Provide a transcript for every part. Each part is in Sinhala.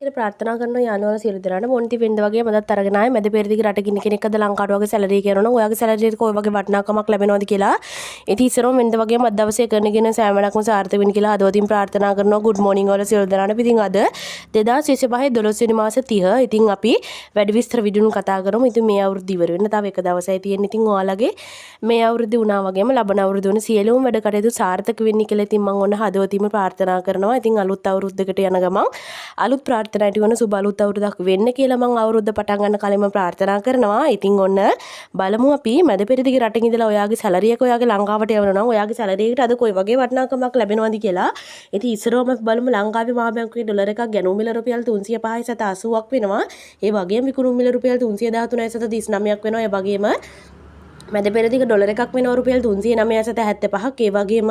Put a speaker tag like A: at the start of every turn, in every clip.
A: කියලා ප්‍රාර්ථනා කරනවා යාළුවෝ සියලු දෙනාට මොන්ති වෙන්න වගේ මදත් අරගෙන ආයේ මැද පෙරදිග රට ඉන්න කෙනෙක්ද ලංකාවට වගේ සැලරි කරනවා නම් ඔයාගේ සැලරි එක ඔය වගේ වටිනාකමක් ලැබෙනවද කියලා ඉතින් ඉස්සරම වෙන්න වගේ මත් දවසේ කරනගෙන සෑම වැඩක්ම සාර්ථක වෙන්න කියලා හදවතින් ප්‍රාර්ථනා කරනවා good morning වල සියලු දෙනාට ඉතින් අද 2025 12 වෙනි මාස 30 ඉතින් අපි වැඩි විස්තර විදිහට කතා කරමු ඉතින් මේ අවුරුද්ද ඉවර වෙන්න තව එක දවසයි තියෙන්නේ ඉතින් ඔයාලගේ මේ අවුරුද්ද වුණා වගේම ලබන අවුරුද්ද වුණ සියලුම වැඩ කටයුතු සාර්ථක වෙන්න කියලා ඉතින් මම ඔන්න හදවතින්ම ප්‍රාර්ථනා කරනවා ඉතින් අලුත් අවුරුද්දකට යන ගමන් අලුත් ප්‍රාර්ථනා ටික වන සුබ අලුත් අවුරුද්දක් වෙන්න කියලා මම අවුරුද්ද පටන් ගන්න කලින්ම ප්‍රාර්ථනා කරනවා. ඉතින් ඔන්න බලමු අපි මැද පෙරදිග රටින් ඉඳලා ඔයාගේ සැලරි එක ඔයාගේ ලංකාවට යවනවා නම් ඔයාගේ සැලරි එකට අද කොයි වගේ වටිනාකමක් ලැබෙනවද කියලා. ඉතින් ඉස්සරවම බලමු ලංකාවේ මහා බැංකුවේ ඩොලර් එකක් ගැනුම් මිල රුපියල් 305.80ක් වෙනවා. ඒ වගේම විකුණුම් මිල රුපියල් 313.39ක් වෙනවා. ඒ වගේම මැද පෙරදිග ඩොලර් එකක් වෙනවා රුපියල් 309.75ක් ඒ වගේම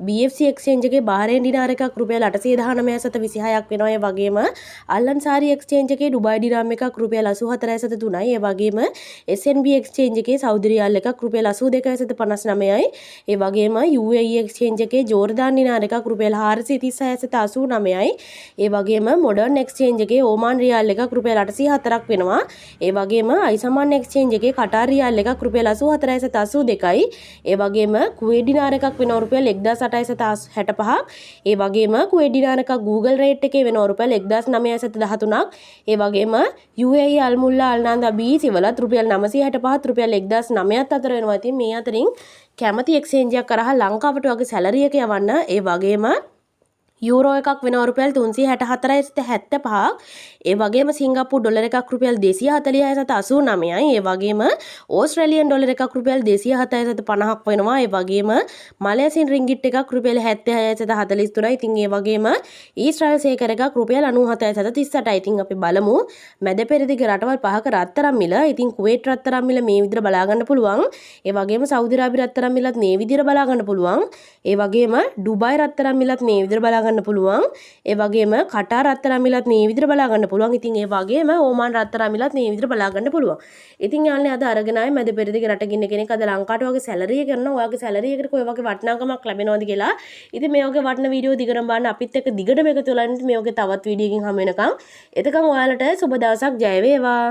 A: BFC එක්ස්චේන්ජ් එකේ බාහරේන් ඩිනාර එකක් රුපියල් 819.26ක් වෙනවා ඒ වගේම අල්ලන්සාරි එක්ස්චේන්ජ් එකේ ඩුබායි ඩිරාම් එකක් රුපියල් 84.3යි ඒ වගේම SNB එක්ස්චේන්ජ් එකේ සෞදි රියාල් එකක් රුපියල් 82.59යි ඒ වගේම UAE එක්ස්චේන්ජ් එකේ ජෝර්දාන් ඩිනාර එකක් රුපියල් 436.89යි ඒ වගේම මොඩර්න් එක්ස්චේන්ජ් එකේ ඕමාන් රියාල් එකක් රුපියල් 804ක් වෙනවා ඒ වගේම අයිසමාන් එක්ස්චේන්ජ් එකේ කටාර් රියාල් එකක් රුපියල් 84.82යි ඒ වගේම කුවේට් ඩිනාර එකක් වෙනවා රුපියල් 1865ක් ඒ වගේම කුවේට් ඩිනාර එකක් Google රේට් එකේ වෙනවා රුපියල් 1913ක් ඒ වගේම UAE අල්මුල්ලා අල්නාන්දා බීච් වලත් රුපියල් 965ත් රුපියල් 1900ත් අතර වෙනවා. ඉතින් මේ අතරින් කැමති එක්ස්චේන්ජ් එකක් කරහා ලංකාවට වගේ සැලරි එක යවන්න ඒ වගේම යූරෝ එකක් වෙනවා රුපියල් 364.75ක් ඒ වගේම සිංගප්පූරු ඩොලර් එකක් රුපියල් 246.89යි ඒ වගේම ඕස්ට්‍රේලියන් ඩොලර් එකක් රුපියල් 207.50ක් වෙනවා ඒ වගේම මලේසියන් රින්ගිට් එකක් රුපියල් 76.43යි ඉතින් ඒ වගේම ඊශ්‍රායල් සේකර් එකක් රුපියල් 97.38යි ඉතින් අපි බලමු මැද පෙරදිග රටවල් පහක රත්තරන් මිල ඉතින් කුවේට් රත්තරන් මිල මේ විදිහට බලා ගන්න පුළුවන් ඒ වගේම සෞදි අරාබි රත්තරන් මිලත් මේ විදිහට බලා ගන්න පුළුවන් ඒ වගේම ඩුබායි රත්තරන් මිලත් මේ විදිහට බලා ගන්න පුළුවන් ඒ වගේම කටාර් රත්තරන් මිලත් මේ විදිහට බලා ගන්න පුළුවන් ඉතින් ඒ වගේම ඕමාන් රත්තරන් මිලත් මේ විදිහට බලා ගන්න පුළුවන් ඉතින් යාළුවනේ අද අරගෙන ආයේ මැද පෙරදිග රටක ඉන්න කෙනෙක් අද ලංකාවට වගේ සැලරි එක කරනවා ඔයාගේ සැලරි එකට කොයි වගේ වටිනාකමක් ලැබෙනවද කියලා ඉතින් මේ වගේ වටින වීඩියෝ දිගටම බලන්න අපිත් එක්ක දිගටම එකතු වෙලා ඉන්න මේ වගේ තවත් වීඩියෝ එකකින් හමු වෙනකම් එතකන් ඔයාලට සුබ දවසක් ජය වේවා